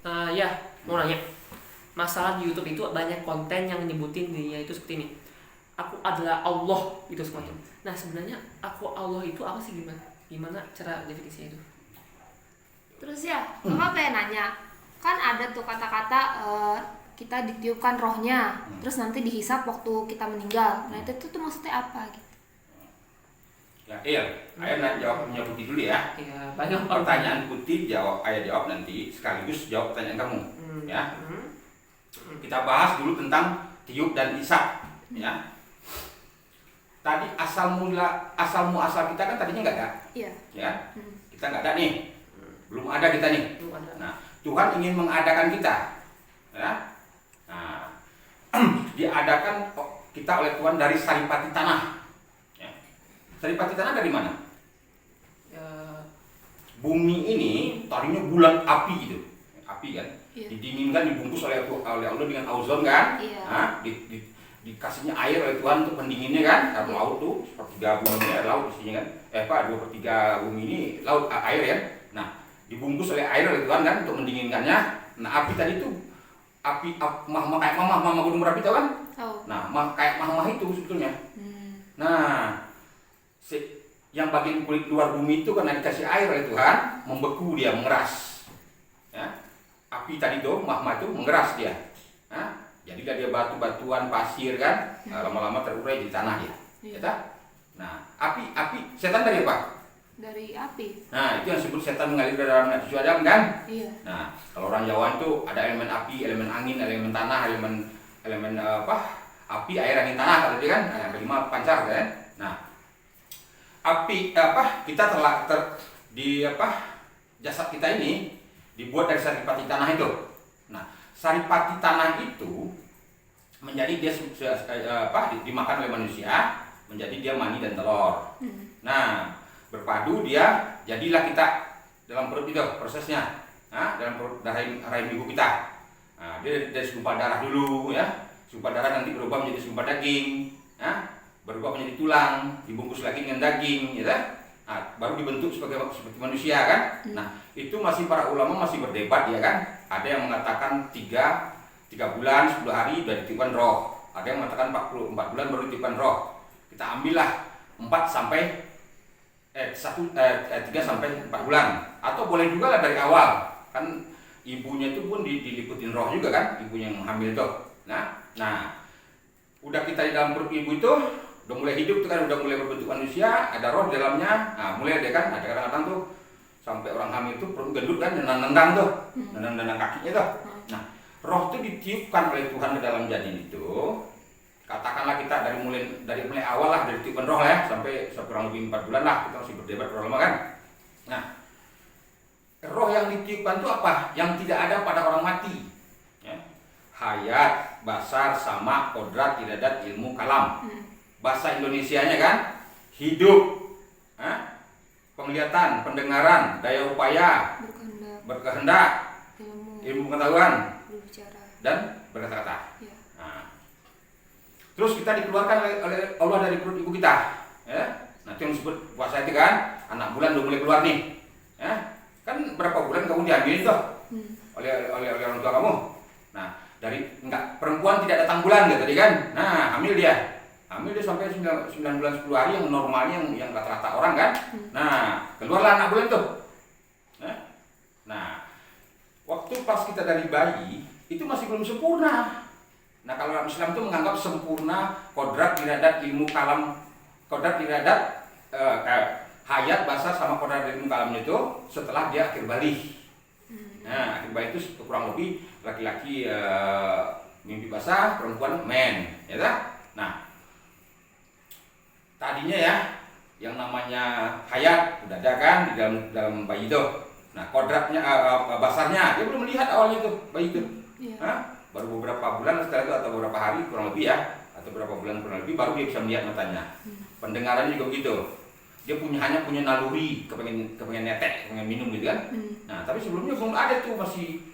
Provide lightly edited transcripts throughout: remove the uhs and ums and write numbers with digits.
Ya, mau nanya. Masalah di YouTube itu banyak konten yang nyebutin dirinya itu seperti ini. Aku adalah Allah itu semacam. Nah, sebenarnya aku Allah itu apa sih, gimana? Gimana cara definisinya itu? Terus ya, kakak pengen nanya, kan ada tuh kata-kata kita ditiupkan rohnya, terus nanti dihisap waktu kita meninggal. Nah itu tuh maksudnya apa gitu? Ya, iya. Ayah nak jawabnya Putih dulu ya. Ya, banyak Pertanyaan Putih jawab, ayah jawab nanti sekaligus jawab pertanyaan kamu. Ya. Kita bahas dulu tentang tiup dan isap. Ya. Tadi asal muasal kita kan tadinya nggak ada. Iya. Ya. Kita nggak ada nih. Belum ada kita nih. Belum ada. Nah, Tuhan ingin mengadakan kita. Ya. Nah, diadakan kita oleh Tuhan dari saripati tanah. Ya. Saripati tanah dari mana? Ya, Bumi ini tadinya bulan api gitu. Api kan. Iya. Didinginkan, dibungkus oleh Allah dengan ozon kan. Iya. Nah, dikasihnya air oleh Tuhan untuk pendinginnya kan. Karena laut tuh sepertiga bumi ini air laut isinya kan. 2/3 bumi ini laut air ya. Nah, dibungkus oleh air oleh Tuhan kan untuk mendinginkannya. Nah, api tadi tuh api mama kayak mama gunung Merapi tau kan? Oh. Nah, kayak mama itu sebetulnya. Nah, yang bagian kulit luar bumi itu karena dikasih air oleh Tuhan, membeku dia, mengeras. Ya. Api tadi tuh, magma itu mengeras dia. Nah, jadilah dia batu-batuan, pasir kan, lama-lama terurai di tanah dia. Iya. Ya. Nah, api, setan dari apa? Dari api. Nah, itu yang disebut setan mengalir dari dalam nafsu Adam kan? Iya. Nah, kalau orang Jawa itu ada elemen api, elemen angin, elemen tanah, elemen api, air, angin, tanah kalau dia kan. Nah, yang kelima pancar kan. Nah, api kita jasad kita ini dibuat dari saripati tanah itu. Nah, saripati tanah itu menjadi dia dimakan oleh manusia, menjadi dia mani dan telur. Nah, berpadu dia jadilah kita dalam perut itu prosesnya. Nah, dalam perut rahim ibu kita. Nah, dia dari segumpal darah dulu ya. Segumpal darah nanti berubah menjadi segumpal daging. Nah, berubah menjadi tulang, dibungkus lagi dengan daging, ya. Nah, baru dibentuk seperti manusia kan. Nah, itu masih para ulama masih berdebat ya kan. Ada yang mengatakan 3 bulan 10 hari sudah ditiupkan roh. Ada yang mengatakan 44 bulan baru ditiupkan roh. Kita ambillah 3 sampai 4 bulan, atau boleh juga lah dari awal kan, ibunya itu pun diliputin roh juga kan, ibunya yang hamil tuh. Nah, udah kita di dalam perut ibu itu udah mulai hidup tuh kan, udah mulai berbentuk manusia, ada roh di dalamnya. Nah, mulai ada kan, ada kadang-kadang tuh sampai orang hamil tuh perut gendut kan, nendang tuh, nendang kakinya tuh. Nah, roh itu ditiupkan oleh Tuhan ke dalam janin itu. Katakanlah kita dari mulai awal lah, dari tiupan roh ya, sampai kurang lebih 4 bulan lah, kita masih berdebat berapa lama kan. Nah, roh yang ditiupkan itu apa? Yang tidak ada pada orang mati. Ya. Hayat, basar, sama, kodrat, iradat, ilmu, kalam. Bahasa Indonesianya kan, hidup, penglihatan, pendengaran, daya upaya, berkehendak, ilmu pengetahuan, berbicara, dan berkata-kata. ya. Terus kita dikeluarkan oleh Allah dari perut ibu kita, ya. Nanti yang disebut puasa itu kan, anak bulan udah mulai keluar nih, ya. Kan berapa bulan kamu diambilin tuh oleh orang tua kamu. Nah, perempuan tidak datang bulan gitu tadi kan. Nah, hamil dia sampai 9 bulan 10 hari yang normalnya yang rata-rata orang kan. Nah, keluarlah anak bulan tuh. Nah, waktu pas kita dari bayi itu masih belum sempurna. Nah, kalau orang Islam itu menganggap sempurna kodrat, iradat, ilmu, kalam. Kodrat, iradat, hayat, basar, sama kodrat, ilmu, kalam itu setelah dia akhir balik. Nah, akhir balik itu kurang lebih laki-laki mimpi basah, perempuan men, ya tak? Nah, tadinya ya yang namanya hayat udah ada kan di dalam bayi itu. Nah, kodratnya, basarnya dia belum melihat awalnya itu bayi itu. Yeah. Baru beberapa bulan setelah itu, atau beberapa hari kurang lebih ya, atau beberapa bulan kurang lebih baru dia bisa melihat matanya. Pendengarannya juga begitu. Dia hanya punya naluri, kepengen netek, kepengen minum gitu kan. Nah, tapi sebelumnya belum ada tuh, masih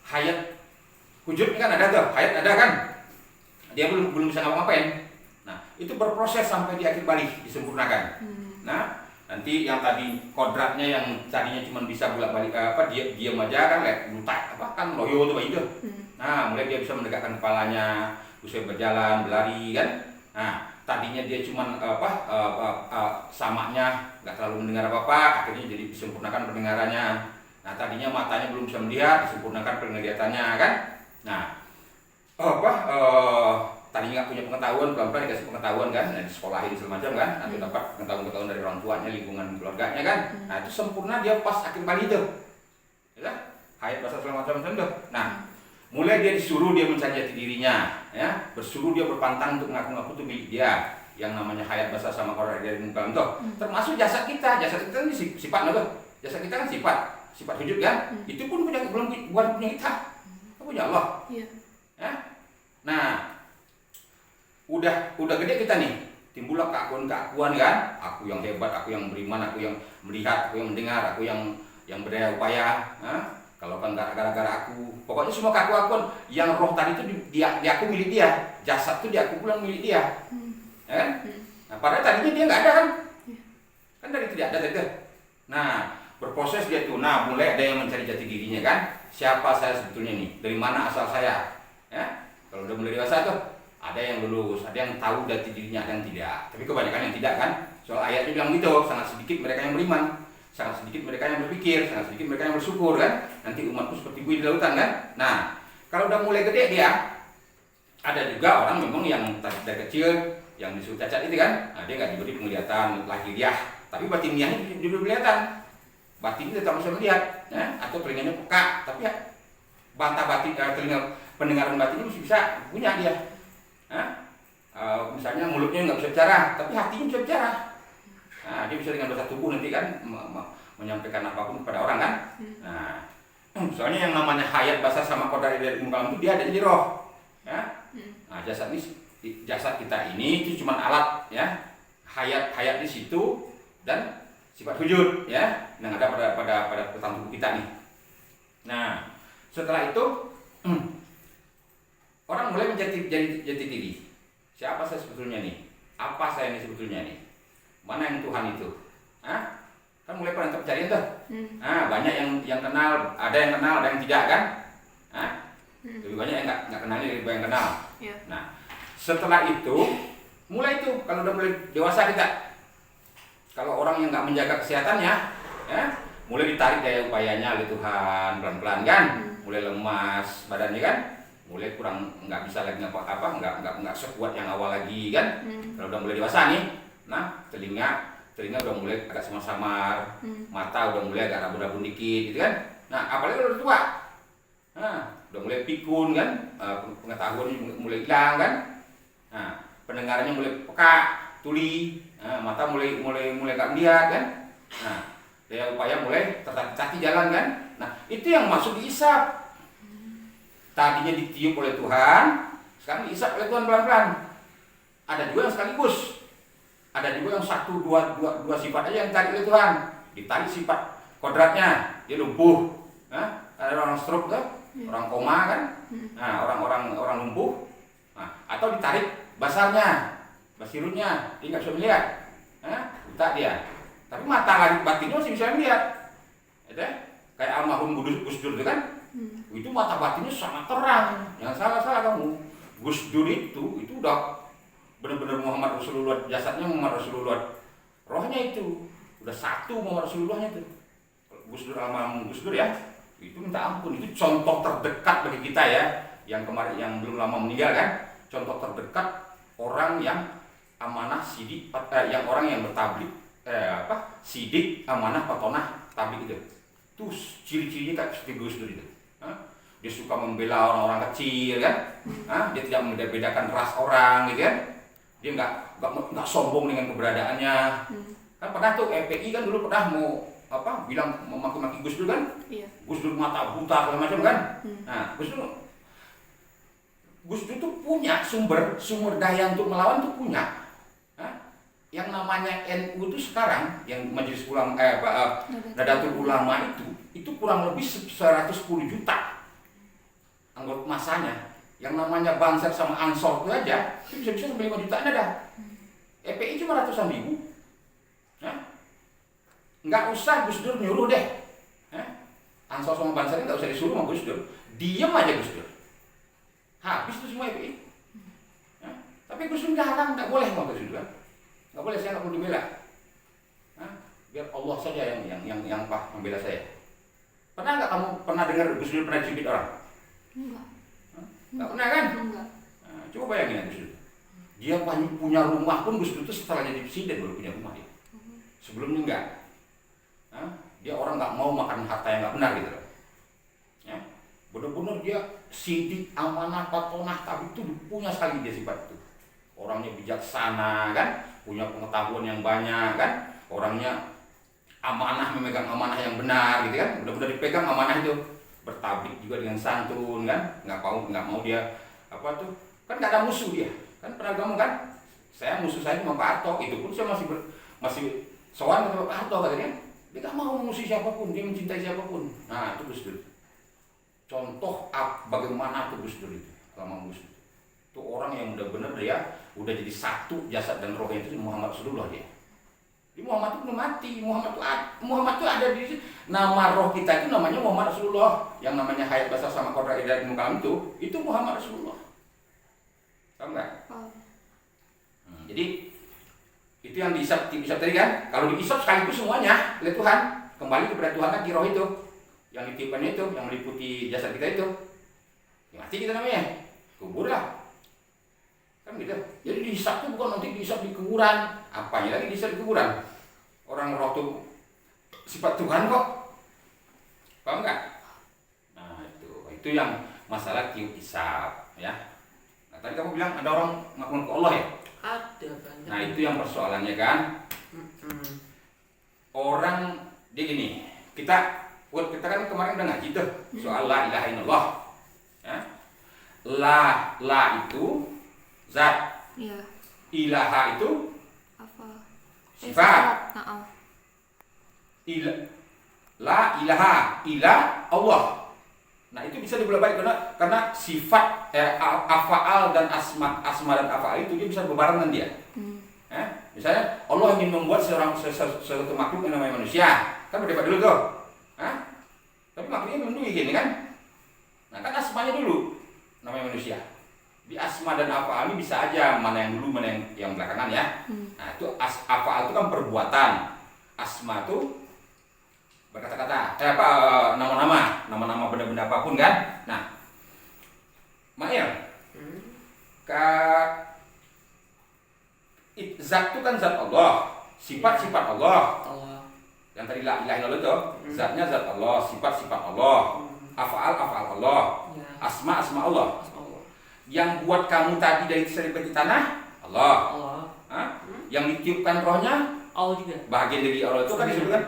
hayat. Wujudnya kan ada tuh, hayat ada kan. Dia belum bisa ngapa-ngapain. Nah, itu berproses sampai di akhir balik disempurnakan. Nah, Nanti yang tadi kodratnya yang tadinya cuma bisa bolak-balik diam aja kan, lutak kan loyo tuh bayi itu. Nah, mulai dia bisa mendekatkan kepalanya, bisa berjalan, berlari kan. Nah, tadinya dia cuma samaknya nggak terlalu mendengar apa-apa, akhirnya jadi disempurnakan pendengarannya. Nah, tadinya matanya belum bisa melihat, disempurnakan penglihatannya kan. Nah, tadinya nggak punya pengetahuan, pelan-pelan dikasih pengetahuan kan, nah, disekolahin semacam kan, atau dapat pengetahuan dari orang tuanya, lingkungan keluarganya kan. Nah, itu sempurna dia pas akhir balik itu, ya, hayat bahasa segala macam itu. Nah, mulai dia disuruh dia mencari jati dirinya, ya, bersuruh dia berpantang untuk ngaku-ngaku itu milik dia, yang namanya hayat bahasa sama orang dari muka itu, termasuk jasad kita ini sifat tuh, jasad kita kan sifat wujud kan, itu pun punya belum bukan punya kita, punya Allah. Ya. Nah, udah gede kita nih, timbullah keakuan kan, aku yang hebat, aku yang beriman, aku yang melihat, aku yang mendengar, aku yang berdaya upaya. Kalau kan gara-gara aku, pokoknya semua keakuan yang roh tadi itu di aku milik dia, jasad itu di aku pulang milik dia, ya kan? Nah, padahal tadinya dia nggak ada kan dari tidak ada itu. Nah, berproses dia tuh, nah mulai ada yang mencari jati dirinya kan, siapa saya sebetulnya nih, dari mana asal saya, ya? Kalau udah mulai dewasa tuh, ada yang lulus, ada yang tahu jati dirinya, ada yang tidak, tapi kebanyakan yang tidak kan, soal ayatnya bilang gitu, sangat sedikit mereka yang beriman. Sangat sedikit mereka yang berpikir, sangat sedikit mereka yang bersyukur kan. Nanti umatku seperti buih di lautan kan. Nah, kalau udah mulai gede dia, ada juga orang memang yang dari kecil yang disuruh cacat itu kan. Nah, dia nggak diberi penglihatan lahiriah, tapi batiniahnya diberi penglihatan. Batinnya tetap bisa melihat, ya? Atau telinganya peka, tapi ya telinga pendengaran batinnya masih bisa punya dia. Misalnya mulutnya nggak bisa bicara, tapi hatinya bisa bicara. Nah, dia bisa dengan bahasa tubuh nanti kan menyampaikan apapun kepada orang kan. Nah, soalnya yang namanya hayat bahasa sama kodari dari ilmu kalam itu dia ada di roh, ya. Nah, jasad kita ini itu cuma alat, ya. Hayat di situ dan sifat wujud, ya, yang ada pada tubuh kita nih. Nah, setelah itu orang mulai menjadi jati diri. Siapa saya sebetulnya nih? Apa saya ini sebetulnya nih? Mana yang Tuhan itu? Kan mulai pada tercari tuh. Banyak yang kenal, ada yang kenal, ada yang tidak kan? Lebih banyak yang nggak kenal, lebih banyak yang kenal. Nah, setelah itu mulai itu kalau udah mulai dewasa kita, kalau orang yang nggak menjaga kesehatannya, ya, mulai ditarik daya upayanya oleh Tuhan pelan-pelan kan, mulai lemas badannya kan, mulai kurang nggak bisa lagi apa nggak sekuat yang awal lagi kan. Kalau udah mulai dewasa nih. Nah, telinga udah mulai agak samar-samar, mata udah mulai agak rabun-rabun dikit gitu kan. Nah, apalagi kalau udah tua, nah, udah mulai pikun kan, pengetahuannya mulai hilang kan. Nah, pendengarannya mulai peka, tuli, mata mulai nggak melihat kan. Nah, daya upaya mulai tertatih jalan kan. Nah, itu yang masuk diisap. Tadinya ditiup oleh Tuhan, sekarang diisap oleh Tuhan pelan-pelan. Ada juga yang sekaligus. Ada juga yang dua sifat aja yang ditarik oleh Tuhan. Ditarik sifat kodratnya, dia lumpuh. Ada orang stroke tuh, orang koma kan. Nah, orang lumpuh. Nah, atau ditarik basarnya, basirutnya, dia nggak bisa melihat. Buta dia. Tapi mata lagi batinnya masih bisa melihat. Kayak almarhum Gus Dur itu kan. Itu mata batinnya sangat terang. Jangan salah kamu. Gus Dur itu udah benar-benar Muhammad Rasulullah, jasadnya Muhammad Rasulullah, rohnya itu udah satu Muhammad Rasulullahnya itu. Gus Dur almarhum Gus Dur ya, itu minta ampun, itu contoh terdekat bagi kita ya, yang kemarin yang belum lama meninggal kan, contoh terdekat orang yang amanah sidik, yang orang yang bertablik, sidik amanah patonah tablik itu ciri-cirinya kayak seperti Gus Dur itu. Dia suka membela orang-orang kecil kan, dia tidak membedakan ras orang gitu kan. Dia nggak sombong dengan keberadaannya. Kan pernah tuh FPI kan dulu pernah mau bilang memaki-maki Gus Dur kan. Gus Dur mata buta segala macam kan. Nah, Gus Dur tuh punya sumber daya untuk melawan tuh punya. Yang namanya NU itu sekarang yang Majelis Ulama Nadatul Ulama itu kurang lebih 110 juta anggota masanya. Yang namanya Banser sama Ansor itu aja itu bisa sampai 5 jutaan ada. FPI cuma ratusan ribu. nggak usah Gus Dur nyuruh deh. Ansor sama Bansari nggak usah disuruh sama Gus Dur, diem aja Gus Dur. Habis itu semua FPI. Tapi Gus Dur nggak boleh sama Gus Dur kan? Nggak boleh, saya nggak perlu dibela. Biar Allah saja yang membela saya. Pernah nggak kamu dengar Gus Dur pernah cubit orang? Enggak. Nggak pernah kan? Enggak. Coba bayangin Gus Dur. Dia punya rumah pun Gus Dur itu setelah jadi presiden baru punya rumah dia. Sebelumnya enggak. Dia orang nggak mau makan harta yang nggak benar gitu loh. Ya, benar-benar dia sidik, amanah, patonah, tapi itu punya sekali dia sifat itu. Orangnya bijaksana kan, punya pengetahuan yang banyak kan, orangnya amanah, memegang amanah yang benar gitu kan, benar-benar dipegang amanah itu. Bertablik juga dengan santun kan, nggak mau dia apa tuh, kan nggak ada musuh dia, kan pernah ngomong kan, saya musuh saya cuma Pak Harto, itu pun saya masih sowan sama Pak Harto katanya. Dia gak mau mengusir siapapun, dia mencintai siapapun. Nah itu Gus Dur. Contoh bagaimana tuh Gus Dur itu, kalau Gus Dur. Itu orang yang benar-benar dia udah jadi satu jasad dan rohnya itu Muhammad Rasulullah dia. Di Muhammad itu belum mati, Muhammad itu ada di nama roh kita itu namanya Muhammad Rasulullah. Yang namanya hayat basar sama kodrat idat mukalam itu Muhammad Rasulullah. Tahu nggak? Jadi itu yang diisap tadi kan, kalau diisap sekaligus semuanya oleh Tuhan, kembali kepada Tuhan lagi roh itu, yang ditiupkannya itu, yang meliputi jasad kita itu, ya mati kita namanya, kubur lah, kan gitu. Jadi diisap itu bukan nanti diisap di kuburan, apanya lagi diisap di kuburan, orang roh itu sifat Tuhan kok, paham nggak? Nah itu yang masalah tiup isap, ya. Nah tadi kamu bilang ada orang ngaku ke Allah ya? Ada banyak. Nah itu yang persoalannya kan. Orang dia gini, kita kan kemarin udah ngaji tuh soal la ilaha illallah. Ya. La itu zat. Iya. Ilaha itu Apa? sifat. La ilaha illa Allah. Nah itu bisa dibolak-balik karena sifat afaal dan asma dan afaal itu dia bisa berbarengan dia. Misalnya Allah ingin membuat sesuatu makhluk yang namanya manusia, kan berdebat dulu tuh. Tapi makhluknya belum gini kan? Nah kan asmanya dulu namanya manusia. Di asma dan afaal ini bisa aja mana yang dulu mana yang belakangan ya. Nah itu afaal itu kan perbuatan, asma itu berkata-kata, nama-nama benda-benda apapun kan. Nah, Mail, zat itu kan zat Allah, sifat-sifat Allah. Yang tadi la ilaha illallah itu, zatnya zat Allah, sifat-sifat Allah, af'al Allah, asma Allah. Yang buat kamu tadi dari seripeti tanah, Allah. Yang ditiupkan rohnya, Allah juga. Bahagian dari Allah itu kan disebutkan,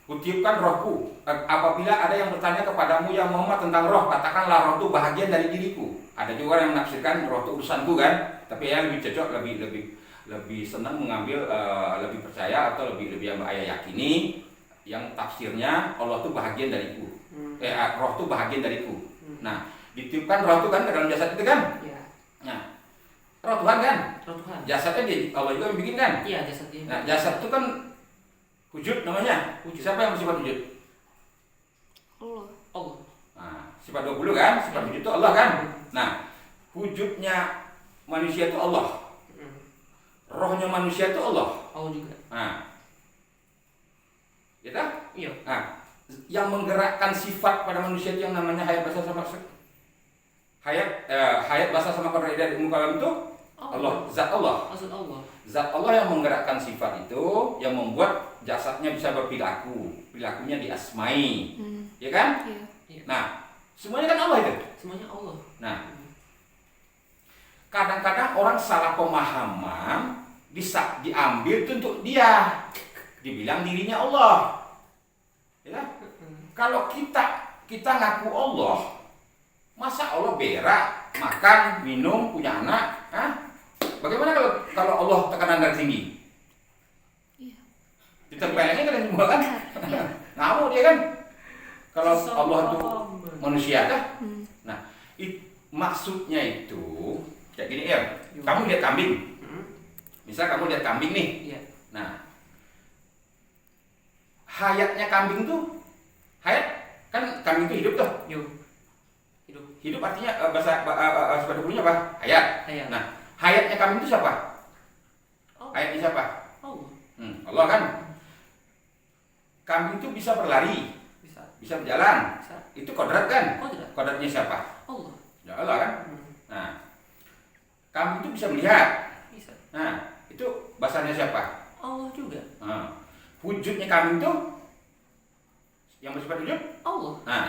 kutiupkan rohku. Apabila ada yang bertanya kepadamu ya Muhammad tentang roh, katakanlah roh itu bahagian dari diriku. Ada juga yang menafsirkan roh itu urusanku kan, tapi ya lebih cocok, lebih senang mengambil, lebih percaya atau lebih yang ayah yakini yang tafsirnya Allah itu bahagian dariku. Roh itu bahagian dariku. Nah, ditiupkan roh itu kan ke dalam jasad itu kan? Iya. Nah, roh Tuhan kan? Roh Tuhan. Jasadnya Allah juga yang bikin kan? Iya, jasadnya. Nah, jasad itu kan wujud namanya. Siapa yang bersifat wujud? Allah. Nah, sifat 20 kan? Sifat wujud itu Allah kan? Nah, wujudnya manusia itu Allah. Rohnya manusia itu Allah. Allah juga. Nah, gitu? Iya. Nah, yang menggerakkan sifat pada manusia itu yang namanya hayat basar sama hayat basar sama kodrat dari mukalam itu Allah, zat Allah. Maksud Allah. Zat Allah yang menggerakkan sifat itu, yang membuat jasadnya bisa berperilaku, perilakunya diasmai, ya kan? Iya. Nah, semuanya kan Allah itu. Semuanya Allah. Nah, kadang-kadang orang salah pemahaman, diambil itu untuk dia, dibilang dirinya Allah, ya. Kalau kita ngaku Allah, masa Allah berak, makan, minum, punya anak, Bagaimana kalau Allah tekanan darah tinggi? Iya. Kita bayangin kan semua kan? Ngamuk dia kan? Kalau Allah itu manusia kan? Nah, maksudnya itu kayak gini ya. Kamu lihat kambing. Misal kamu lihat kambing nih. Iya. Nah, hayatnya kambing tuh, hayat kan kambing itu hidup tuh. Yuk. Hidup. Hidup artinya bahasa dulunya apa? Hayat. Hayat. Nah, hayatnya kambing itu siapa? Oh. Hayatnya siapa? Allah. Allah kan. Kambing itu bisa berlari, bisa berjalan. Bisa. Itu kodrat kan? Oh tidak. Kodratnya siapa? Allah. Ya Allah kan. Hmm. Nah, kambing itu bisa melihat. Bisa. Nah, itu basarnya siapa? Allah juga. Nah, wujudnya kambing itu yang bersifat wujud. Allah. Nah,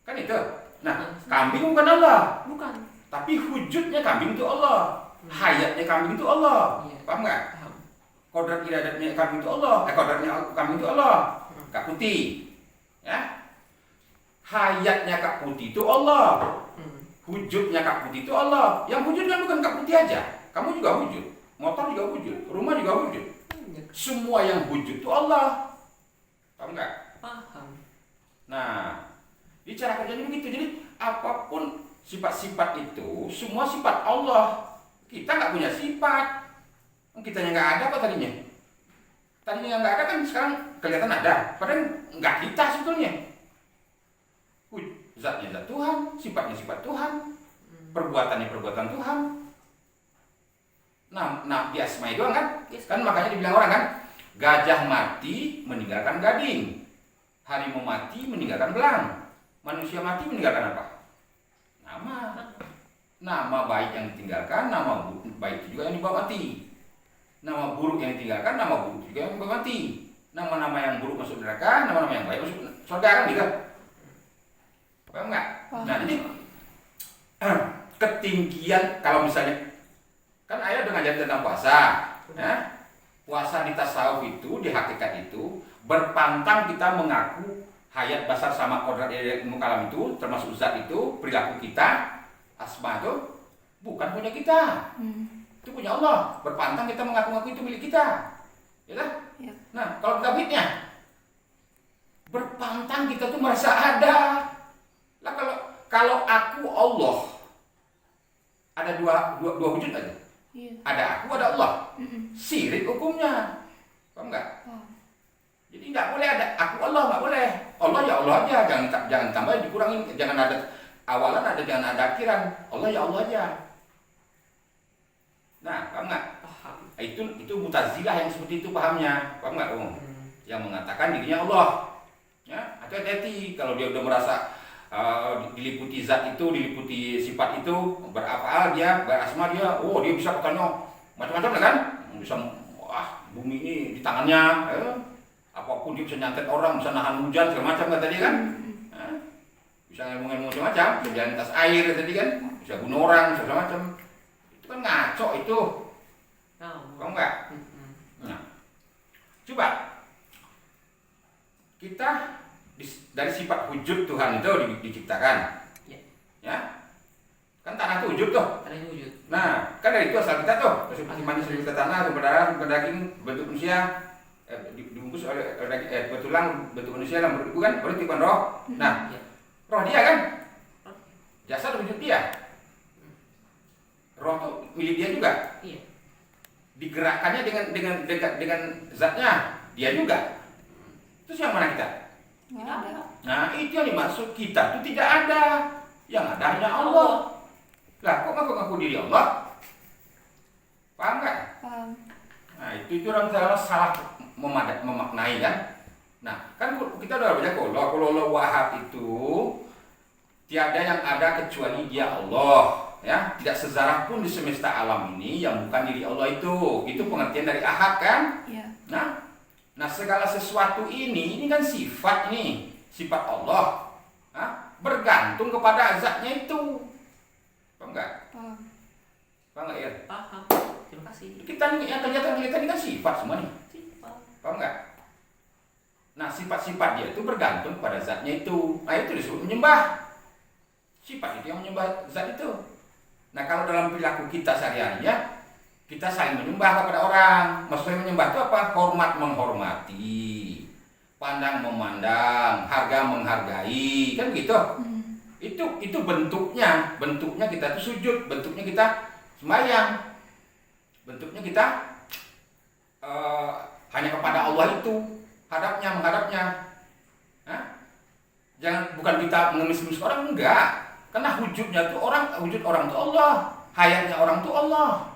kan itu. Nah, kambing bukan Allah, Bukan. tapi wujudnya kambing itu Allah. Hayatnya kambing itu Allah. Iya. Paham nggak? Paham. Kodrat iradatnya kambing itu Allah. Kodratnya kambing itu Allah. Kak Putih, ya. Hayatnya Kak Putih itu Allah. Wujudnya Kak Putih itu Allah. Yang wujud kan bukan Kak Putih aja. Kamu juga wujud. Motor juga wujud. Rumah juga wujud. Semua yang wujud itu Allah. Paham nggak? Paham. Nah, di cara kerjanya begitu. Jadi apapun sifat-sifat itu, semua sifat Allah. Kita nggak punya sifat. Kitanya nggak ada apa tadinya? Tadinya nggak ada kan sekarang kelihatan ada. Padahal nggak kita sebetulnya. Zatnya zat Tuhan, sifatnya sifat Tuhan, perbuatannya perbuatan Tuhan. Nah di asma doang kan? Kan makanya dibilang orang kan, gajah mati meninggalkan gading, harimau mati meninggalkan belang, manusia mati meninggalkan apa? Nama. Nama baik yang ditinggalkan, nama baik juga yang dibawa mati. Nama buruk yang ditinggalkan, nama buruk juga yang dibawa mati. Nama-nama yang buruk masuk neraka, nama-nama yang baik masuk surga kan gitu. Paham nggak? Nah jadi ketinggian kalau misalnya kan ayah udah ngajarin tentang puasa, ya? Puasa di tasawuf itu, di hakikat itu berpantang kita mengaku hayat basar sama kodrat ilmu kalam itu, termasuk zat itu, perilaku kita, asma itu bukan punya kita, itu punya Allah. Berpantang kita mengaku-ngaku itu milik kita, ya kan? Ya. Nah kalau tauhidnya berpantang kita tuh merasa ada. Lah kalau aku Allah ada dua wujud aja. Iya. Ada aku, ada Allah. Syirik hukumnya. Paham nggak? Jadi nggak boleh ada aku Allah, nggak boleh. Allah ya Allah aja, jangan tambah dikurangin, jangan ada awalan, jangan ada akhiran. Allah ya Allah aja. Nah, paham nggak? Paham. Itu Mu'tazilah yang seperti itu pahamnya. Paham nggak? Yang mengatakan dirinya Allah. Ya, hati-hati kalau dia udah merasa diliputi zat itu, diliputi sifat itu, berafal dia, berasma dia, dia bisa katanya macam-macam lah kan, bisa bumi ini di tangannya, apapun dia bisa nyantet orang, bisa nahan hujan segala macam kata dia kan, bisa ngomong-ngomong macam-macam, bisa jalan atas air tadi kan, bisa bunuh orang segala macam, itu kan ngaco itu, kamu nggak? Nah, coba kita dari sifat wujud Tuhan itu diciptakan, ya kan tanah itu wujud tuh. Tanah itu wujud. Nah kan dari itu asal kita tuh, seperti manis kita tanah, berdarah, berdaging, bentuk manusia, dibungkus oleh tulang, bentuk manusia dalam bentuk kan, baru tipuan roh. Nah roh dia kan, jasad wujud dia, roh tuh milik dia juga. Iya. Digerakkannya dengan zatnya dia juga. Terus yang mana kita? Nggak ada. Nah itu yang dimaksud kita itu tidak ada, yang ada hanya Allah. Lah kok ngaku-ngaku diri Allah? Paham nggak? Paham. Nah itu orang salah memaknai kan. Nah kan kita udah baca kalau Allah Wahab itu tiada yang ada kecuali Dia Allah, ya. Tidak sezarah pun di semesta alam ini yang bukan diri Allah itu pengertian dari Ahad kan. Iya. Nah segala sesuatu ini kan sifat ini, sifat Allah, bergantung kepada zatnya itu. Paham nggak? Paham. Paham nggak ya? Paham. Terima kasih. Kita yang kelihatan ini kan sifat semua nih. Sifat. Paham nggak? Nah sifat-sifat dia itu bergantung kepada zatnya itu. Nah itu disebut menyembah. Sifat itu yang menyembah zat itu. Nah kalau dalam perilaku kita sehari-hari ya, kita saling menyembah kepada orang. Maksudnya menyembah itu apa? Hormat menghormati, pandang memandang, harga menghargai, kan begitu. Itu bentuknya kita itu sujud, bentuknya kita sembahyang, bentuknya kita hanya kepada Allah itu. menghadapnya. Hah? Jangan, bukan kita mengemis-ngemis orang, enggak. Karena wujudnya tuh wujud orang tuh Allah, hayatnya orang tuh Allah.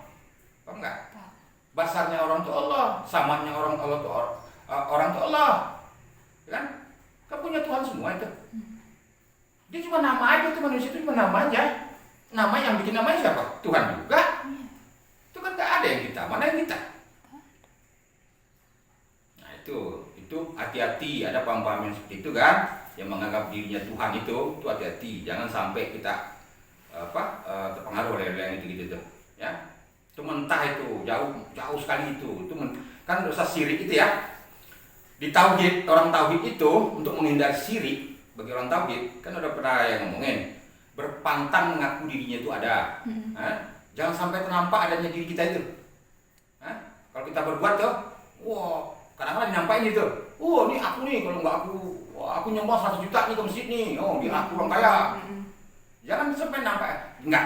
Paham enggak? Basarnya orang tuh Allah, samanya orang Allah tuh orang tuh Allah. Ya kan? Kan punya Tuhan semua itu. Dia cuma nama aja tuh, manusia itu cuma nama aja. Nama yang bikin namanya siapa? Tuhan juga. Itu kan enggak ada yang kita, mana yang kita? Nah, itu hati-hati, ada paham-paham yang seperti itu kan, yang menganggap dirinya Tuhan itu hati-hati, jangan sampai kita terpengaruh oleh yang itu-gitu tuh, ya. Itu mentah itu, jauh sekali itu kan dosa syirik itu ya. Di tauhid, orang tauhid itu untuk menghindari syirik, bagi orang tauhid kan udah pernah yang ngomongin, berpantang mengaku dirinya itu ada. Jangan sampai ternampak adanya diri kita itu. Kalau kita berbuat tuh, wah, kadang-kadang dinampain gitu. Ini aku nih, kalau nggak aku nyumbang 100 juta nih ke masjid nih. Dia aku orang kaya. Jangan sampai nampak, enggak,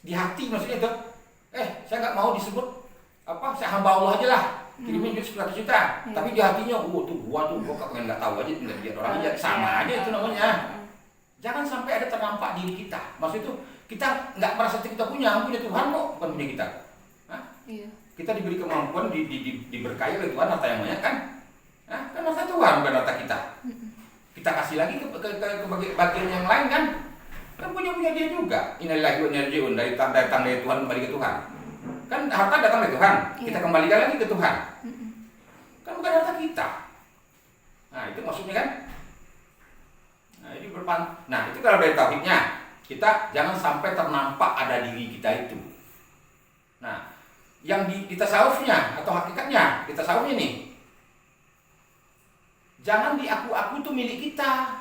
di hati maksudnya itu. Saya nggak mau disebut saya hamba Allah aja lah, kirimin duit 100 juta. Tapi di hatinya, gua pengen nggak tahu aja, tinggal lihat orang aja, sama aja itu namanya. Jangan sampai ada ternampak diri kita. Maksud itu kita nggak merasa kita punya Tuhan kok, bukan punya kita. Iya. Kita diberi kemampuan, diberkahi oleh Tuhan harta yang banyak kan? Kan harta Tuhan bukan harta kita. Kita kasih lagi ke bagian yang lain kan? Kan punya dia juga. Innalillahi wa inna ilaihi raji'un, datang dari Tuhan kembali ke Tuhan. Kan harta datang dari Tuhan, kita kembalikan lagi ke Tuhan. Kan bukan harta kita. Nah, itu maksudnya kan? Nah, itu kalau dari tauhidnya, kita jangan sampai ternampak ada diri kita itu. Nah, yang di tasawufnya atau hakikatnya, di tasawufnya nih, jangan diaku-aku itu milik kita.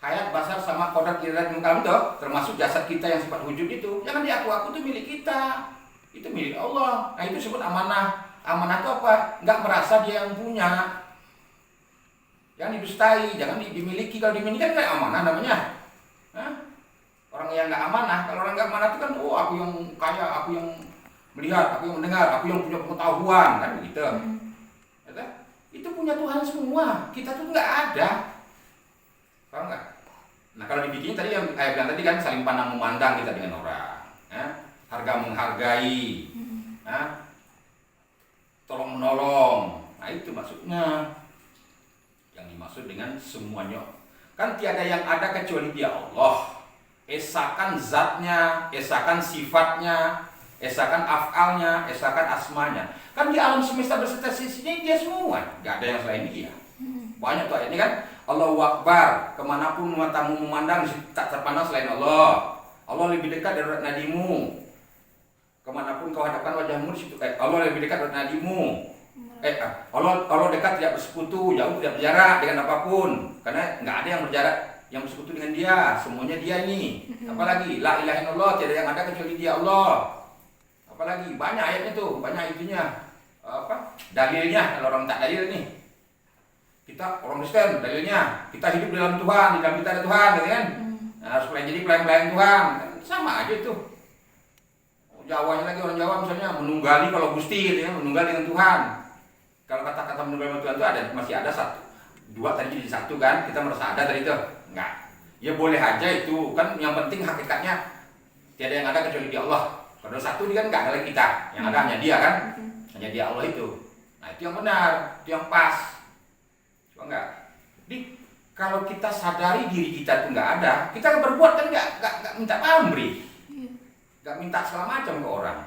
Hayat, basar, sama kodrat, irat, mukalam itu, termasuk jasad kita yang sifat wujud itu, jangan diaku-aku itu milik kita. Itu milik Allah. Nah, itu disebut amanah. Amanah itu apa? Nggak merasa dia yang punya. Yang didustai, jangan dimiliki. Kalau dimiliki kan kayak amanah namanya. Orang yang nggak amanah, kalau orang nggak amanah itu kan, aku yang kaya, aku yang melihat, aku yang mendengar, aku yang punya pengetahuan, kan begitu. Itu punya Tuhan semua. Kita tuh nggak ada. Paham nggak? Nah, kalau dibikin tadi yang kayak bilang tadi kan, saling pandang memandang kita dengan orang, harga menghargai, tolong menolong. Nah, itu maksudnya. Yang dimaksud dengan semuanya. Kan tiada yang ada kecuali Dia Allah. Esakan zatnya, esakan sifatnya, esakan af'alnya, esakan asmanya. Kan di alam semesta berserta sisinya Dia semua, gak ada yang selain Dia. Banyak tuh ayat ini kan, Allahu Akbar, kemanapun matamu memandang tak terpandang selain Allah. Allah lebih dekat dari nadimu. Kemanapun kau hadapkan wajahmu di situ, Allah lebih dekat dari nadimu. Allah dekat, tidak bersekutu, jauh tidak berjarak dengan apapun. Karena nggak ada yang berjarak, yang bersekutu dengan Dia, semuanya Dia ini. Apalagi la ilaha illallah, tiada yang ada kecuali Dia Allah. Apalagi banyak ayatnya tuh, banyak itunya. Dalilnya, kalau orang tak dalil nih. Kita orang Kristen, dalilnya kita hidup di dalam Tuhan, di dalam kita ada Tuhan, gitu kan? Harus jadi pelayan-pelayan Tuhan, kan sama aja tuh. Jawanya lagi, orang Jawa misalnya menunggali kalau Gusti, gitu ya, menunggal dengan Tuhan. Kalau kata-kata menunggal dengan Tuhan itu ada, masih ada satu, dua tadi jadi satu kan? Kita merasa ada dari itu, enggak? Ya boleh aja itu, kan yang penting hakikatnya tiada yang ada kecuali Dia Allah. Kalau satu dia kan nggak ada lagi kita, yang ada hanya Dia kan, hanya Dia Allah itu. Nah, itu yang benar, itu yang pas. Coba enggak? Jadi kalau kita sadari diri kita itu nggak ada, kita berbuat kan nggak minta pamrih, nggak minta segala macam ke orang.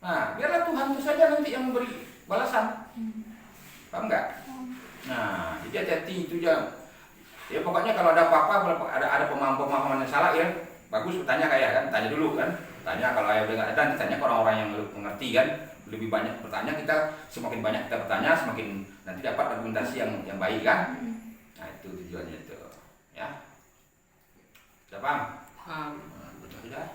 Nah, biarlah Tuhan itu saja nanti yang memberi balasan. Paham nggak? Nah, jadi hati-hati itu ya. Ya pokoknya kalau ada apa-apa, ada pemahaman yang salah ya, bagus bertanya kayak kan, tanya dulu kan. Tanya kalau ayah udah nggak ada, ditanya ke orang-orang yang mengerti kan. Lebih banyak bertanya, kita semakin banyak kita bertanya, semakin nanti dapat argumentasi yang baik kan. Nah, itu tujuannya itu. Ya. Sudah paham? Paham. Sudah.